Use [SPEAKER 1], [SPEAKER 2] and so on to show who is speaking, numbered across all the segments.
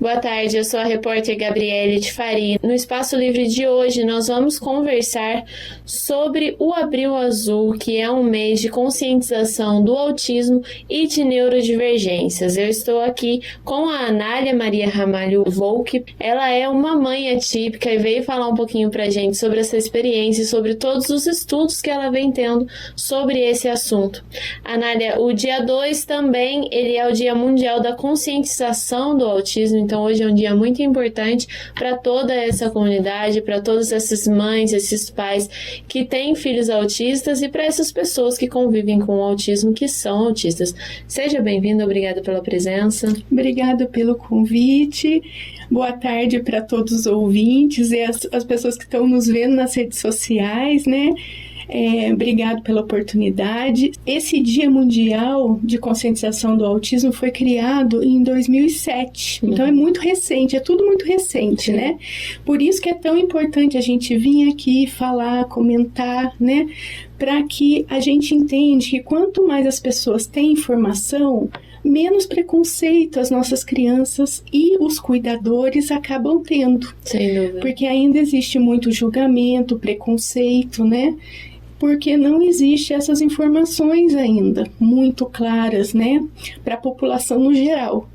[SPEAKER 1] Boa tarde, eu sou a repórter Gabriele de Faria. No Espaço Livre de hoje, nós vamos conversar sobre o Abril Azul, que é um mês de conscientização do autismo e de neurodivergências. Eu estou aqui com a Anália Maria Ramalho Volk. Ela é uma mãe atípica e veio falar um pouquinho pra gente sobre essa experiência e sobre todos os estudos que ela vem tendo sobre esse assunto. Anália, o dia 2 também, ele é o Dia Mundial da Conscientização do Autismo. Então hoje é um dia muito importante para toda essa comunidade, para todas essas mães, esses pais que têm filhos autistas e para essas pessoas que convivem com o autismo, que são autistas. Seja bem-vindo, obrigada pela presença.
[SPEAKER 2] Obrigada pelo convite. Boa tarde para todos os ouvintes e as pessoas que estão nos vendo nas redes sociais, né? Obrigado pela oportunidade. Esse Dia Mundial de Conscientização do Autismo foi criado em 2007. Então é muito recente, é tudo muito recente, né? Por isso que é tão importante a gente vir aqui falar, comentar, né? Para que a gente entenda que quanto mais as pessoas têm informação, menos preconceito as nossas crianças e os cuidadores acabam tendo.
[SPEAKER 1] Sem dúvida.
[SPEAKER 2] Porque ainda existe muito julgamento, preconceito, né? Porque não existe essas informações ainda muito claras, né, para a população no geral.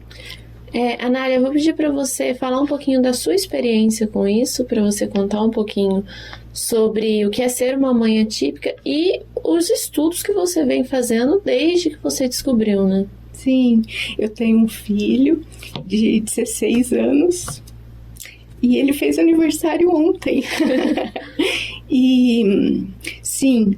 [SPEAKER 1] Anália, eu vou pedir para você falar um pouquinho da sua experiência com isso, para você contar um pouquinho sobre o que é ser uma mãe atípica e os estudos que você vem fazendo desde que você descobriu, né?
[SPEAKER 2] Sim, eu tenho um filho de 16 anos e ele fez aniversário ontem. E sim,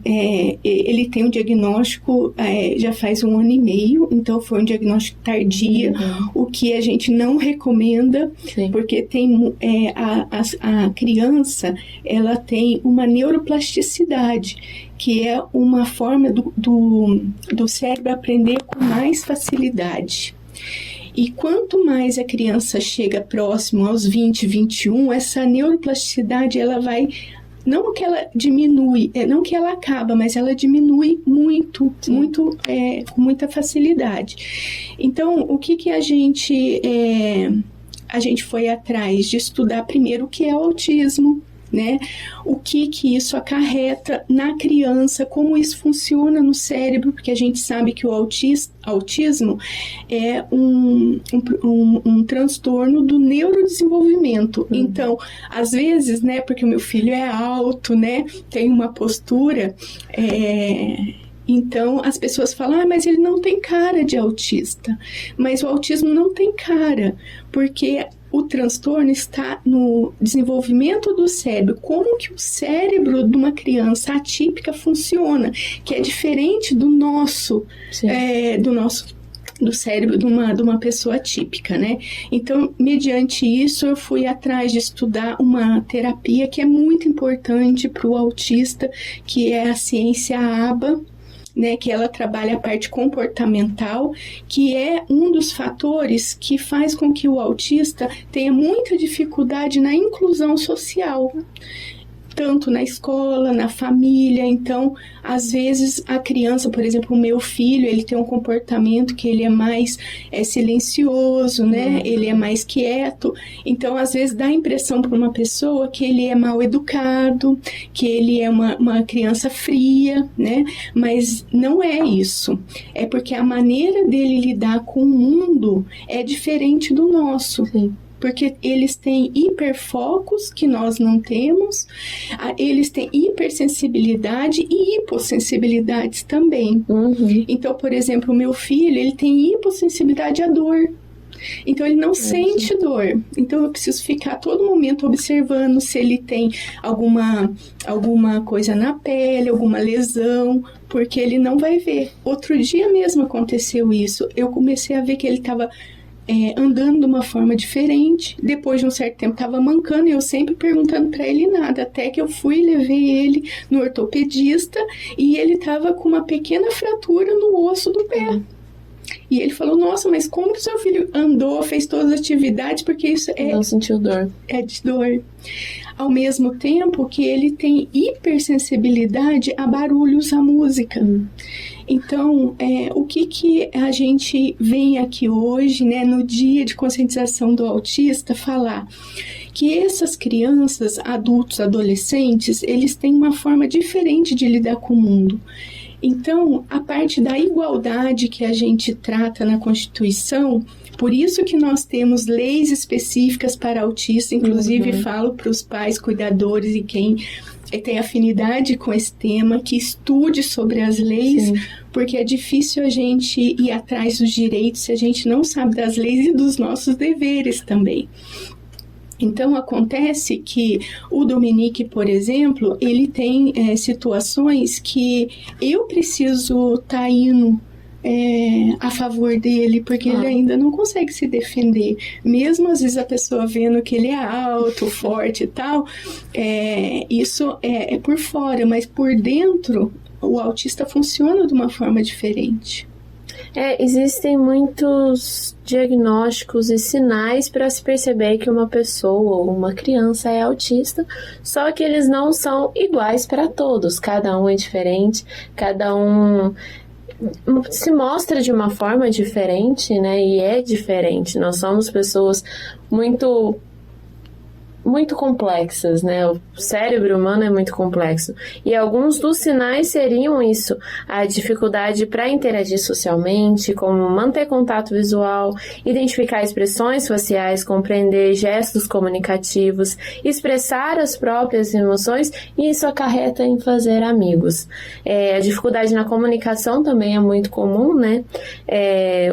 [SPEAKER 2] ele tem um diagnóstico já faz 1 ano e meio, então foi um diagnóstico tardio, o que a gente não recomenda. Sim. Porque tem a criança, ela tem uma neuroplasticidade, que é uma forma do cérebro aprender com mais facilidade. E quanto mais a criança chega próximo aos 20, 21, essa neuroplasticidade, ela vai... Não que ela diminui, não que ela acaba, mas ela diminui muito, com muita facilidade. Então, o que a gente foi atrás de estudar primeiro o que é o autismo, né? O que isso acarreta na criança, como isso funciona no cérebro, porque a gente sabe que o autismo é um transtorno do neurodesenvolvimento. Então, às vezes, né, porque o meu filho é alto, né, tem uma postura, então as pessoas falam, mas ele não tem cara de autista. Mas o autismo não tem cara, porque o transtorno está no desenvolvimento do cérebro, como que o cérebro de uma criança atípica funciona, que é diferente do nosso, do cérebro de uma pessoa atípica, né? Então, mediante isso, eu fui atrás de estudar uma terapia que é muito importante para o autista, que é a ciência ABA, né, que ela trabalha a parte comportamental, que é um dos fatores que faz com que o autista tenha muita dificuldade na inclusão social, tanto na escola, na família. Então, às vezes, a criança, por exemplo, o meu filho, ele tem um comportamento que ele é mais silencioso, né? Ele é mais quieto. Então, às vezes, dá a impressão para uma pessoa que ele é mal educado, que ele é uma criança fria, né? Mas não é isso. É porque a maneira dele lidar com o mundo é diferente do nosso. Sim. Porque eles têm hiperfocos que nós não temos, eles têm hipersensibilidade e hipossensibilidades também. Então, por exemplo, o meu filho, ele tem hipossensibilidade à dor. Então, ele não sente dor. Então, eu preciso ficar a todo momento observando se ele tem alguma coisa na pele, alguma lesão, porque ele não vai ver. Outro dia mesmo aconteceu isso. Eu comecei a ver que ele estava andando de uma forma diferente. Depois de um certo tempo estava mancando e eu sempre perguntando para ele nada, até que eu fui e levei ele no ortopedista e ele estava com uma pequena fratura no osso do pé. E ele falou, nossa, mas como que seu filho andou, fez todas as atividades, porque isso
[SPEAKER 1] não sentiu dor.
[SPEAKER 2] É de dor. Ao mesmo tempo que ele tem hipersensibilidade a barulhos, a música. Então, o que a gente vem aqui hoje, né, no dia de conscientização do autista, falar? Que essas crianças, adultos, adolescentes, eles têm uma forma diferente de lidar com o mundo. Então, a parte da igualdade que a gente trata na Constituição, por isso que nós temos leis específicas para autistas, inclusive falo para os pais, cuidadores e quem tem afinidade com esse tema, que estude sobre as leis, Sim. porque é difícil a gente ir atrás dos direitos se a gente não sabe das leis e dos nossos deveres também. Então, acontece que o Dominique, por exemplo, ele tem situações que eu preciso estar indo a favor dele, porque ele ainda não consegue se defender. Mesmo às vezes a pessoa vendo que ele é alto, forte e tal, isso é por fora, mas por dentro o autista funciona de uma forma diferente.
[SPEAKER 1] Existem muitos diagnósticos e sinais para se perceber que uma pessoa ou uma criança é autista, só que eles não são iguais para todos, cada um é diferente, cada um se mostra de uma forma diferente, né? E é diferente. Nós somos pessoas muito complexas, né? O cérebro humano é muito complexo. E alguns dos sinais seriam isso: a dificuldade para interagir socialmente, como manter contato visual, identificar expressões faciais, compreender gestos comunicativos, expressar as próprias emoções, e isso acarreta em fazer amigos. A dificuldade na comunicação também é muito comum, né?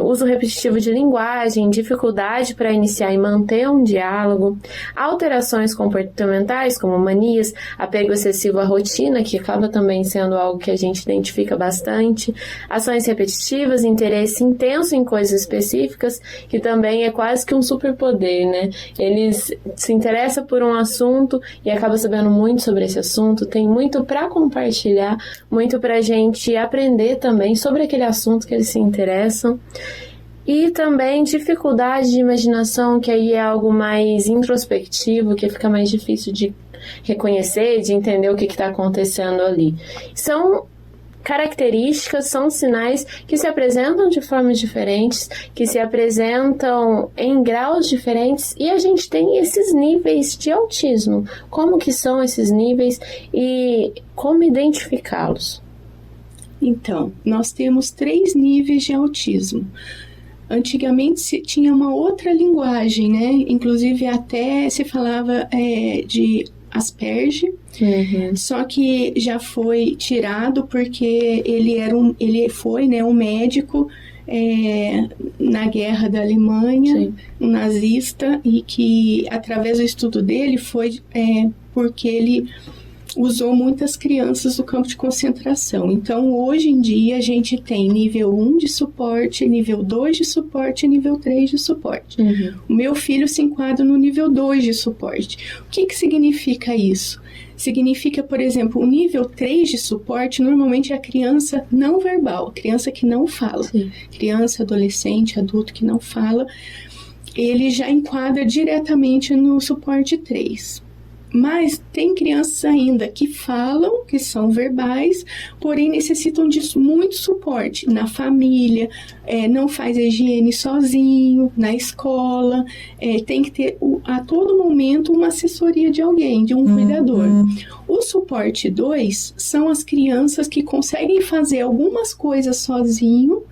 [SPEAKER 1] Uso repetitivo de linguagem, dificuldade para iniciar e manter um diálogo, alterações comportamentais, como manias, apego excessivo à rotina, que acaba também sendo algo que a gente identifica bastante, ações repetitivas, interesse intenso em coisas específicas, que também é quase que um superpoder, né? Eles se interessam por um assunto e acabam sabendo muito sobre esse assunto, tem muito para compartilhar, muito para a gente aprender também sobre aquele assunto que eles se interessam. E também dificuldade de imaginação, que aí é algo mais introspectivo, que fica mais difícil de reconhecer, de entender o que está acontecendo ali. São características, são sinais que se apresentam de formas diferentes, que se apresentam em graus diferentes, e a gente tem esses níveis de autismo. Como que são esses níveis e como identificá-los?
[SPEAKER 2] Então, nós temos 3 níveis de autismo. Antigamente se tinha uma outra linguagem, né? Inclusive até se falava de Asperger, só que já foi tirado porque ele foi, né, um médico na guerra da Alemanha, um nazista, e que através do estudo dele foi porque ele usou muitas crianças do campo de concentração. Então, hoje em dia, a gente tem nível 1 de suporte, nível 2 de suporte e nível 3 de suporte. O meu filho se enquadra no nível 2 de suporte. O que significa isso? Significa, por exemplo, o nível 3 de suporte, normalmente é a criança não verbal, a criança que não fala. Criança, adolescente, adulto que não fala, ele já enquadra diretamente no suporte 3. Mas tem crianças ainda que falam, que são verbais, porém necessitam de muito suporte na família, não faz a higiene sozinho, na escola, tem que ter a todo momento uma assessoria de alguém, de um cuidador. O suporte 2 são as crianças que conseguem fazer algumas coisas sozinho,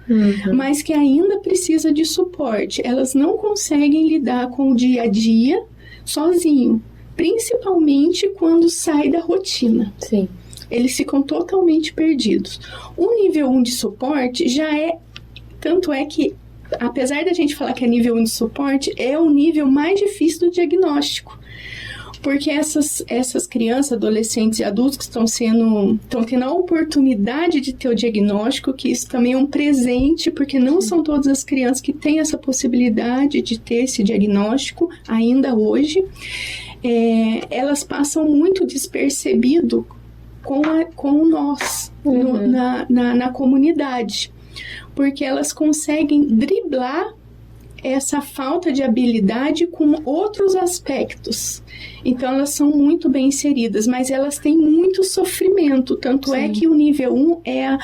[SPEAKER 2] mas que ainda precisa de suporte. Elas não conseguem lidar com o dia a dia sozinho. Principalmente quando sai da rotina. Eles ficam totalmente perdidos. O nível 1 de suporte já tanto é que, apesar da gente falar que é nível 1 de suporte, é o nível mais difícil do diagnóstico. Porque essas crianças, adolescentes e adultos que estão tendo a oportunidade de ter o diagnóstico, que isso também é um presente, porque não são todas as crianças que têm essa possibilidade de ter esse diagnóstico ainda hoje. Elas passam muito despercebido com nós, na comunidade, porque elas conseguem driblar essa falta de habilidade com outros aspectos. Então, elas são muito bem inseridas, mas elas têm muito sofrimento. Tanto Sim. é que o nível 1 é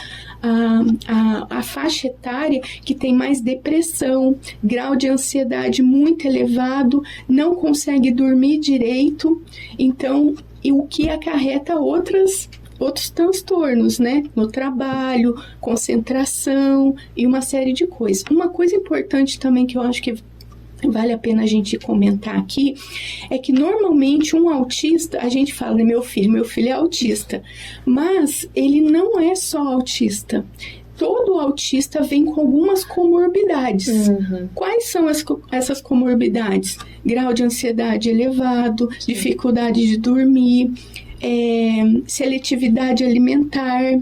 [SPEAKER 2] a faixa etária que tem mais depressão, grau de ansiedade muito elevado, não consegue dormir direito. Então, o que acarreta outros transtornos, né? No trabalho, concentração e uma série de coisas. Uma coisa importante também que eu acho que vale a pena a gente comentar aqui, é que normalmente um autista, a gente fala, né, meu filho é autista, mas ele não é só autista. Todo autista vem com algumas comorbidades. Uhum. Quais são essas comorbidades? Grau de ansiedade elevado, Sim. dificuldade de dormir, seletividade alimentar,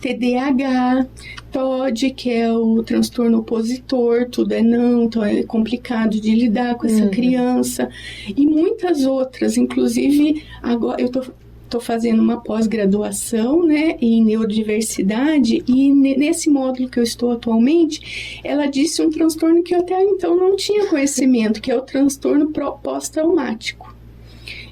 [SPEAKER 2] TDAH, TOD, que é o transtorno opositor, tudo é não, então é complicado de lidar com essa criança, e muitas outras. Inclusive, agora eu estou fazendo uma pós-graduação, né, em neurodiversidade, e nesse módulo que eu estou atualmente, ela disse um transtorno que eu até então não tinha conhecimento, que é o transtorno pós-traumático.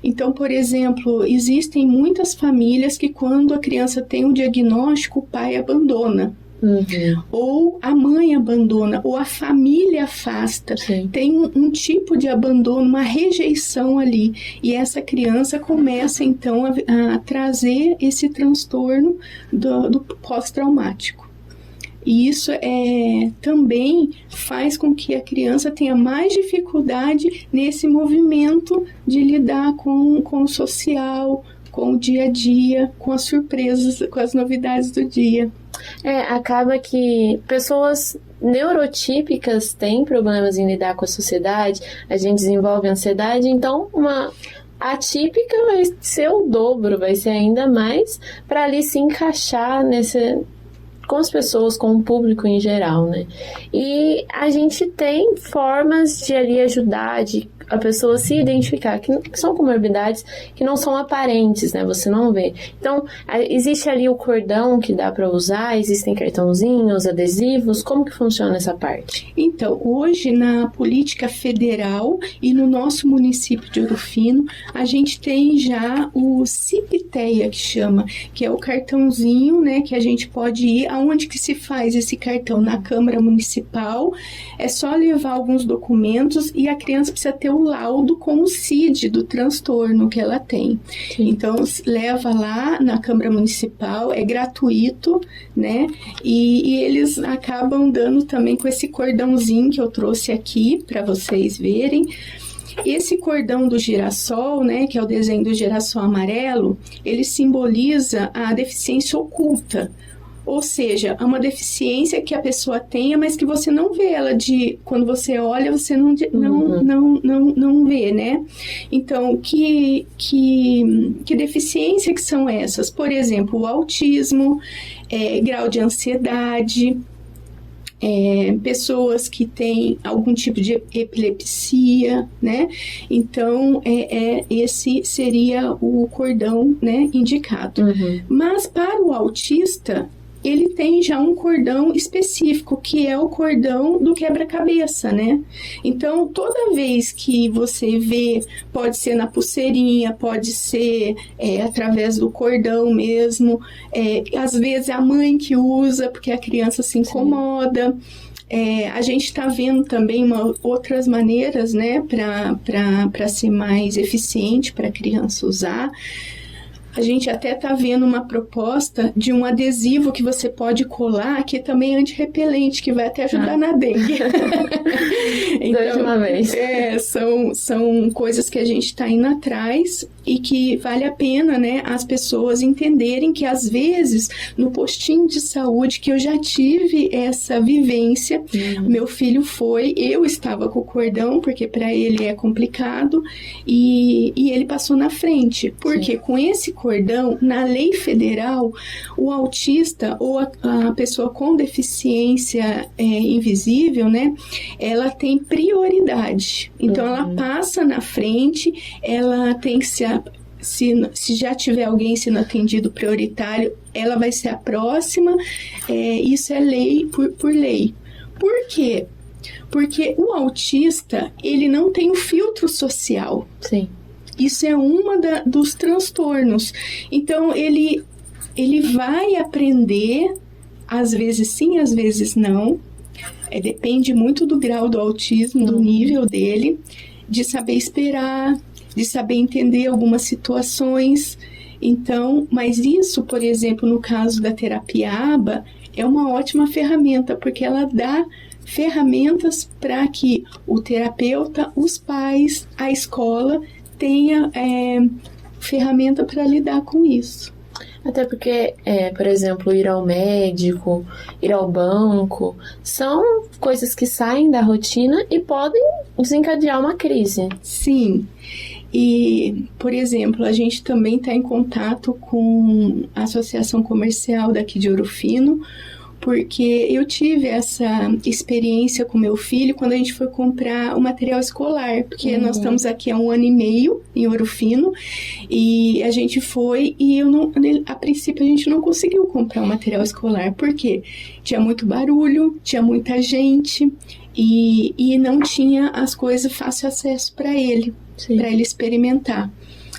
[SPEAKER 2] Então, por exemplo, existem muitas famílias que quando a criança tem um diagnóstico, o pai abandona. Uhum. Ou a mãe abandona, ou a família afasta. Sim. Tem um tipo de abandono, uma rejeição ali. E essa criança começa, então, a trazer esse transtorno do pós-traumático. E isso também faz com que a criança tenha mais dificuldade nesse movimento de lidar com o social, com o dia a dia, com as surpresas, com as novidades do dia.
[SPEAKER 1] Acaba que pessoas neurotípicas têm problemas em lidar com a sociedade, a gente desenvolve ansiedade, então uma atípica vai ser o dobro, vai ser ainda mais para ali se encaixar com as pessoas, com o público em geral, né? E a gente tem formas de ali ajudar, de a pessoa se identificar, que são comorbidades que não são aparentes, né? Você não vê. Então, existe ali o cordão que dá para usar, existem cartãozinhos, adesivos, como que funciona essa parte?
[SPEAKER 2] Então, hoje na política federal e no nosso município de Ouro Fino, a gente tem já o CIPTEA, que é o cartãozinho, né, que a gente pode ir. Aonde que se faz esse cartão? Na Câmara Municipal. É só levar alguns documentos e a criança precisa ter o laudo com o CID do transtorno que ela tem. Sim. Então, leva lá na Câmara Municipal, é gratuito, né? E eles acabam dando também com esse cordãozinho que eu trouxe aqui para vocês verem. Esse cordão do girassol, né, que é o desenho do girassol amarelo, ele simboliza a deficiência oculta. Ou seja, é uma deficiência que a pessoa tenha, mas que você não vê ela quando você olha, você não vê, né? Então, que deficiência que são essas? Por exemplo, o autismo, grau de ansiedade, pessoas que têm algum tipo de epilepsia, né? Então, esse seria o cordão, né, indicado. Uhum. Mas para o autista, ele tem já um cordão específico, que é o cordão do quebra-cabeça, né? Então, toda vez que você vê, pode ser na pulseirinha, pode ser através do cordão mesmo, às vezes é a mãe que usa, porque a criança se incomoda. A gente está vendo também outras maneiras, né, para ser mais eficiente para a criança usar. A gente até está vendo uma proposta de um adesivo que você pode colar, que também é antirrepelente, que vai até ajudar na dengue.
[SPEAKER 1] Então, uma vez.
[SPEAKER 2] São coisas que a gente está indo atrás e que vale a pena, né, as pessoas entenderem que, às vezes, no postinho de saúde, que eu já tive essa vivência, meu filho eu estava com o cordão, porque para ele é complicado, e ele passou na frente, porque com esse cordão, na lei federal, o autista ou a pessoa com deficiência invisível, né, ela tem prioridade. Então, ela passa na frente, ela tem que se já tiver alguém sendo atendido prioritário, ela vai ser a próxima. Isso é lei por lei. Por quê? Porque o autista, ele não tem o filtro social.
[SPEAKER 1] Sim.
[SPEAKER 2] Isso é dos transtornos. Então, ele vai aprender, às vezes sim, às vezes não. Depende muito do grau do autismo, do nível dele, de saber esperar, de saber entender algumas situações. Então, mas isso, por exemplo, no caso da terapia ABA, é uma ótima ferramenta, porque ela dá ferramentas para que o terapeuta, os pais, a escola tenha ferramenta para lidar com isso.
[SPEAKER 1] Até porque, por exemplo, ir ao médico, ir ao banco, são coisas que saem da rotina e podem desencadear uma crise.
[SPEAKER 2] Sim. E, por exemplo, a gente também está em contato com a Associação Comercial daqui de Ouro Fino, porque eu tive essa experiência com meu filho quando a gente foi comprar o material escolar, porque nós estamos aqui há 1 ano e meio em Ouro Fino, e a gente foi e a princípio a gente não conseguiu comprar o material escolar, porque tinha muito barulho, tinha muita gente e não tinha as coisas fácil acesso para ele experimentar.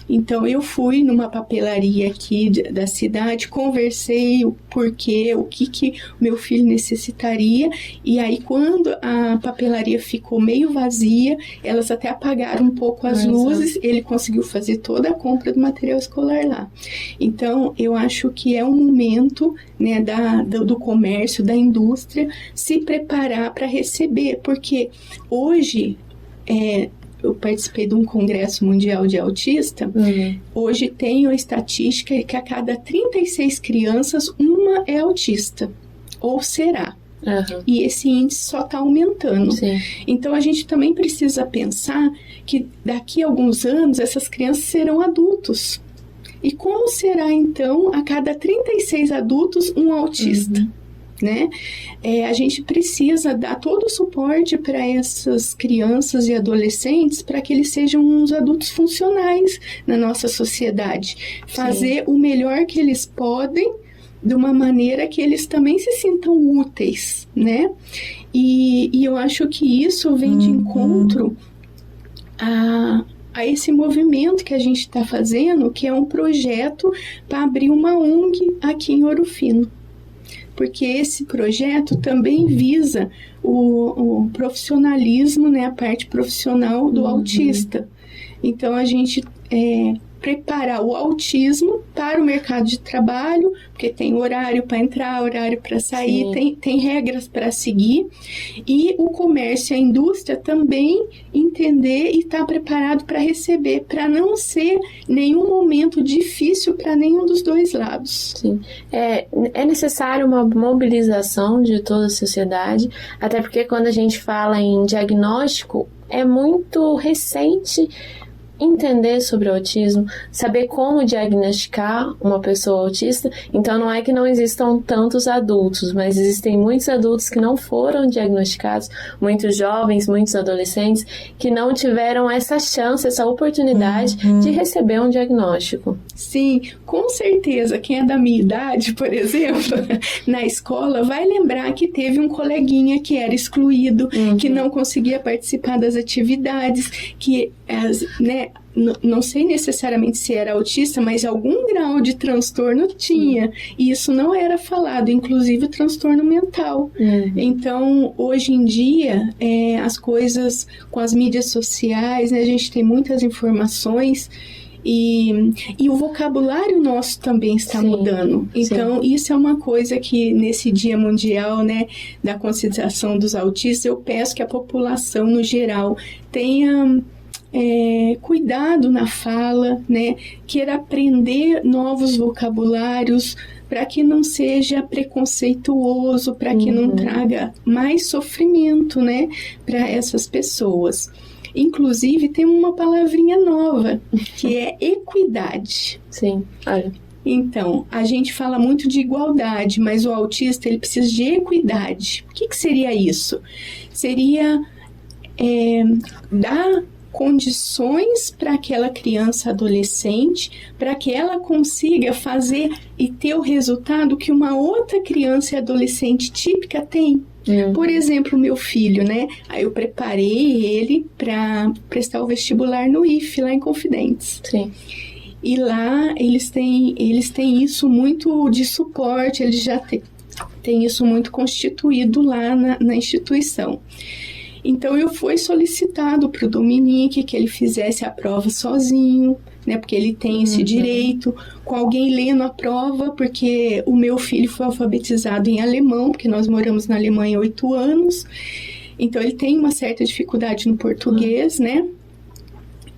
[SPEAKER 2] Então, eu fui numa papelaria aqui da cidade, conversei o porquê, o que meu filho necessitaria, e aí quando a papelaria ficou meio vazia, elas até apagaram um pouco as luzes, ele conseguiu fazer toda a compra do material escolar lá. Então, eu acho que é um momento, né, do comércio, da indústria, se preparar para receber, porque hoje eu participei de um congresso mundial de autista. Hoje tem a estatística que a cada 36 crianças, uma é autista, ou será. E esse índice só está aumentando.
[SPEAKER 1] Sim.
[SPEAKER 2] Então, a gente também precisa pensar que daqui a alguns anos, essas crianças serão adultos. E como será, então, a cada 36 adultos, um autista? Né? A gente precisa dar todo o suporte para essas crianças e adolescentes para que eles sejam uns adultos funcionais na nossa sociedade. Fazer o melhor que eles podem, de uma maneira que eles também se sintam úteis, né? E eu acho que isso vem de encontro a esse movimento que a gente está fazendo, que é um projeto para abrir uma ONG aqui em Ouro Fino. Porque esse projeto também visa o profissionalismo, né, a parte profissional do autista. Então, a gente preparar o autismo para o mercado de trabalho, porque tem horário para entrar, horário para sair, tem regras para seguir, e o comércio e a indústria também entender e estar preparado para receber, para não ser nenhum momento difícil para nenhum dos dois lados.
[SPEAKER 1] Sim. É necessário uma mobilização de toda a sociedade, até porque quando a gente fala em diagnóstico, é muito recente entender sobre o autismo, saber como diagnosticar uma pessoa autista. Então não é que não existam tantos adultos, mas existem muitos adultos que não foram diagnosticados, muitos jovens, muitos adolescentes que não tiveram essa chance, essa oportunidade de receber um diagnóstico.
[SPEAKER 2] Sim, com certeza. Quem é da minha idade, por exemplo, na escola, vai lembrar que teve um coleguinha que era excluído, que não conseguia participar das atividades, que, né, não sei necessariamente se era autista, mas algum grau de transtorno tinha. E isso não era falado, inclusive o transtorno mental. Então, hoje em dia, as coisas com as mídias sociais, né, a gente tem muitas informações. E o vocabulário nosso também está mudando. Então, isso é uma coisa que nesse Dia Mundial, né, da conscientização dos autistas, eu peço que a população, no geral, tenha cuidado na fala, né, queira aprender novos vocabulários, para que não seja preconceituoso, para que não traga mais sofrimento, né, para essas pessoas. Inclusive, tem uma palavrinha nova, que é equidade.
[SPEAKER 1] Sim, olha.
[SPEAKER 2] Então, a gente fala muito de igualdade, mas o autista, ele precisa de equidade. O que seria isso? Seria dar condições para aquela criança adolescente, para que ela consiga fazer e ter o resultado que uma outra criança e adolescente típica tem. Por exemplo, meu filho, né? Aí eu preparei ele para prestar o vestibular no IFE, lá em Confidentes.
[SPEAKER 1] Sim.
[SPEAKER 2] E lá eles têm isso muito de suporte, eles já têm isso muito constituído lá na instituição. Então, eu fui solicitado para o Dominique que ele fizesse a prova sozinho, né? Porque ele tem esse direito, com alguém lendo a prova, porque o meu filho foi alfabetizado em alemão, porque nós moramos na Alemanha há 8 anos. Então, ele tem uma certa dificuldade no português, né?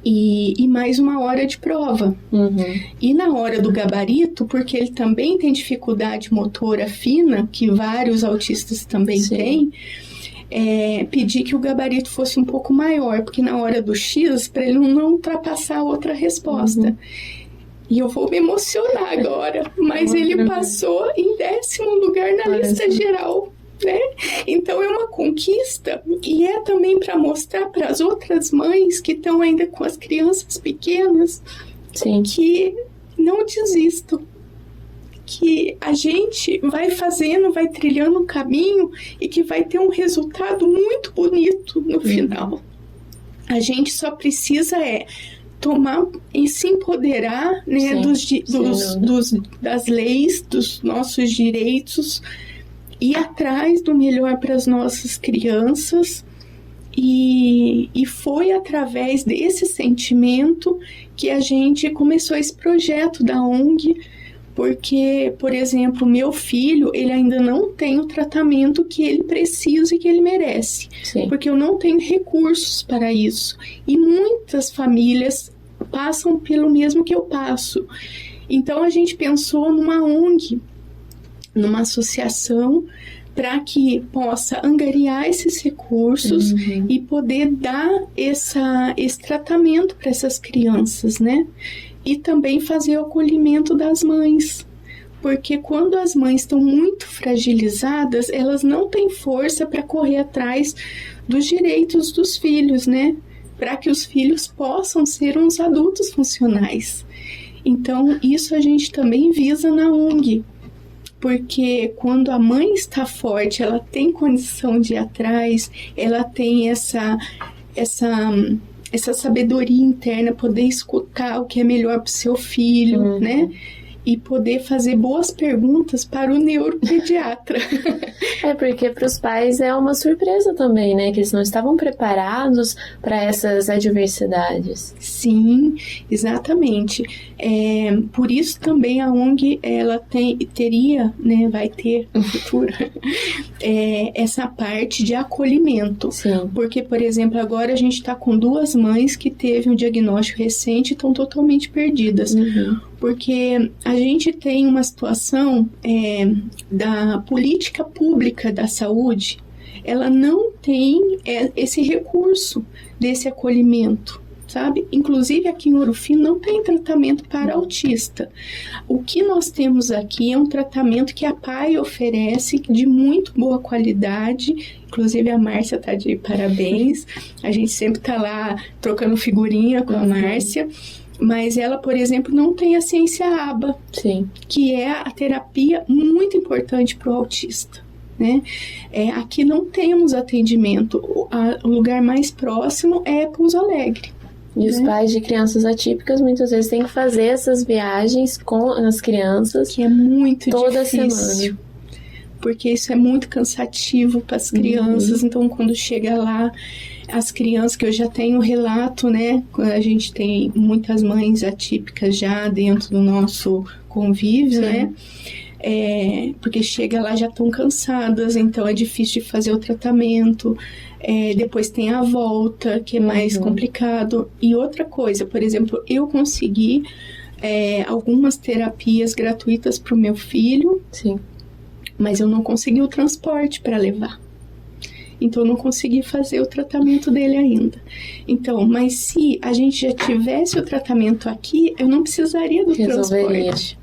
[SPEAKER 2] E mais uma hora de prova. E na hora do gabarito, porque ele também tem dificuldade motora fina, que vários autistas também têm, pedi que o gabarito fosse um pouco maior, porque na hora do X, para ele não ultrapassar a outra resposta. E eu vou me emocionar agora, mas ele passou em 10º lugar na lista geral, né? Então é uma conquista, e é também para mostrar para as outras mães que estão ainda com as crianças pequenas que não desistam, que a gente vai fazendo, vai trilhando um caminho e que vai ter um resultado muito bonito no final. A gente só precisa tomar e se empoderar, né, das leis, dos nossos direitos, ir atrás do melhor para as nossas crianças. E foi através desse sentimento que a gente começou esse projeto da ONG, porque, por exemplo, meu filho, ele ainda não tem o tratamento que ele precisa e que ele merece, porque eu não tenho recursos para isso. E muitas famílias passam pelo mesmo que eu passo. Então, a gente pensou numa ONG, numa associação, para que possa angariar esses recursos e poder dar esse tratamento para essas crianças, né? E também fazer o acolhimento das mães, porque quando as mães estão muito fragilizadas, elas não têm força para correr atrás dos direitos dos filhos, né? Para que os filhos possam ser uns adultos funcionais. Então, isso a gente também visa na ONG, porque quando a mãe está forte, ela tem condição de ir atrás, ela tem essa sabedoria interna, poder escutar o que é melhor para o seu filho, né? E poder fazer boas perguntas para o neuropediatra.
[SPEAKER 1] Porque para os pais é uma surpresa também, né? Que eles não estavam preparados para essas adversidades.
[SPEAKER 2] Sim, exatamente. Por isso também a ONG, ela teria, né? Vai ter no futuro, essa parte de acolhimento.
[SPEAKER 1] Sim.
[SPEAKER 2] Porque, por exemplo, agora a gente está com 2 mães que teve um diagnóstico recente e estão totalmente perdidas. Porque a gente tem uma situação da política pública da saúde, ela não tem esse recurso desse acolhimento, sabe? Inclusive aqui em Ouro Fino não tem tratamento para autista. O que nós temos aqui é um tratamento que a PAI oferece de muito boa qualidade. Inclusive a Márcia está de parabéns, a gente sempre está lá trocando figurinha com a Márcia. Mas ela, por exemplo, não tem a ciência ABA, que é a terapia muito importante para o autista, né? Aqui não temos atendimento. O lugar mais próximo é Pouso Alegre.
[SPEAKER 1] E os pais de crianças atípicas muitas vezes têm que fazer essas viagens com as crianças,
[SPEAKER 2] que é muito
[SPEAKER 1] toda
[SPEAKER 2] difícil,
[SPEAKER 1] semana.
[SPEAKER 2] Porque isso é muito cansativo para as crianças. Então, quando chega lá, as crianças, que eu já tenho relato, né? A gente tem muitas mães atípicas já dentro do nosso convívio, né? Porque chega lá já estão cansadas, então é difícil de fazer o tratamento. Depois tem a volta, que é mais complicado. E outra coisa, por exemplo, eu consegui algumas terapias gratuitas para o meu filho, mas eu não consegui o transporte para levar. Então, eu não consegui fazer o tratamento dele ainda. Então, mas se a gente já tivesse o tratamento aqui, eu não precisaria do transporte.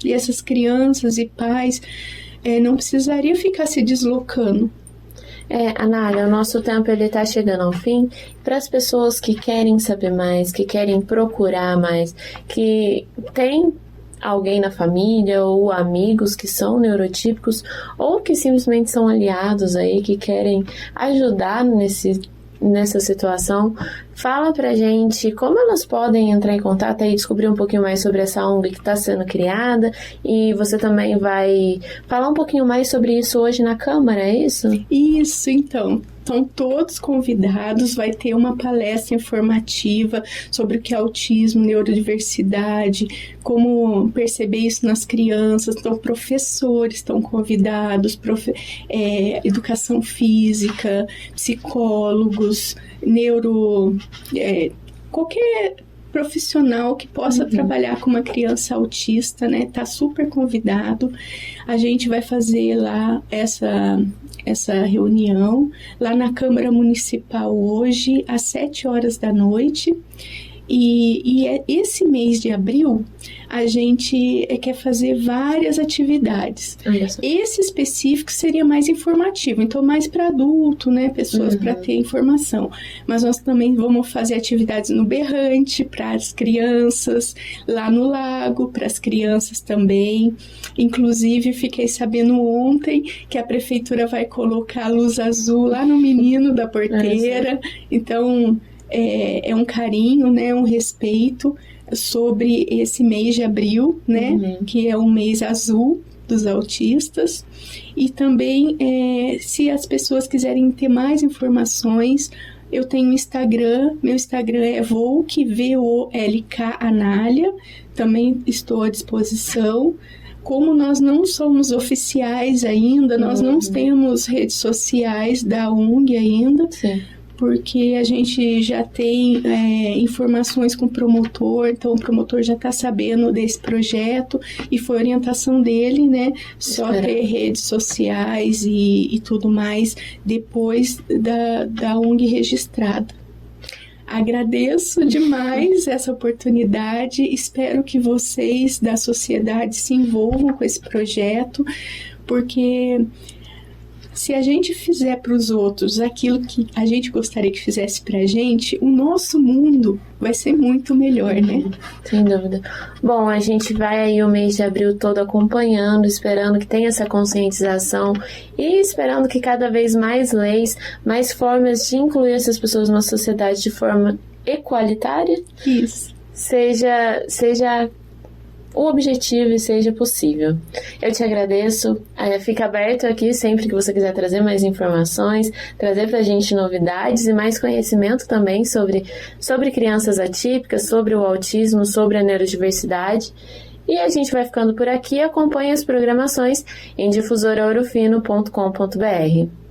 [SPEAKER 2] E essas crianças e pais não precisariam ficar se deslocando.
[SPEAKER 1] Anália, o nosso tempo ele tá chegando ao fim. Para as pessoas que querem saber mais, que querem procurar mais, que tem alguém na família ou amigos que são neurotípicos ou que simplesmente são aliados aí, que querem ajudar nessa situação, fala pra gente como elas podem entrar em contato e descobrir um pouquinho mais sobre essa ONG que está sendo criada, e você também vai falar um pouquinho mais sobre isso hoje na Câmara, é isso?
[SPEAKER 2] Isso, então. Estão todos convidados, vai ter uma palestra informativa sobre o que é autismo, neurodiversidade, como perceber isso nas crianças. Então, professores estão convidados, educação física, psicólogos, qualquer profissional que possa trabalhar com uma criança autista, né? Tá super convidado. A gente vai fazer lá essa reunião lá na Câmara Municipal hoje, às 7 horas da noite. E esse mês de abril, a gente quer fazer várias atividades. Esse específico seria mais informativo, então mais para adulto, né? Pessoas para ter informação. Mas nós também vamos fazer atividades no berrante, para as crianças, lá no lago, para as crianças também. Inclusive, fiquei sabendo ontem que a prefeitura vai colocar luz azul lá no menino da porteira. Então, é um carinho, né, um respeito sobre esse mês de abril, né, que é o mês azul dos autistas. E também, se as pessoas quiserem ter mais informações, eu tenho Instagram, meu Instagram é Volk, VOLK Anália, também estou à disposição. Como nós não somos oficiais ainda, nós não temos redes sociais da ONG ainda, porque a gente já tem informações com o promotor, então o promotor já está sabendo desse projeto e foi orientação dele, né? Só ter redes sociais e tudo mais depois da ONG registrada. Agradeço demais essa oportunidade, espero que vocês da sociedade se envolvam com esse projeto, porque se a gente fizer para os outros aquilo que a gente gostaria que fizesse para a gente, o nosso mundo vai ser muito melhor, né?
[SPEAKER 1] Sem dúvida. Bom, a gente vai aí o mês de abril todo acompanhando, esperando que tenha essa conscientização e esperando que cada vez mais leis, mais formas de incluir essas pessoas na sociedade de forma equalitária, seja o objetivo e seja possível. Eu te agradeço. Fica aberto aqui sempre que você quiser trazer mais informações, trazer pra gente novidades e mais conhecimento também sobre crianças atípicas, sobre o autismo, sobre a neurodiversidade. E a gente vai ficando por aqui. Acompanhe as programações em difusoraourofino.com.br.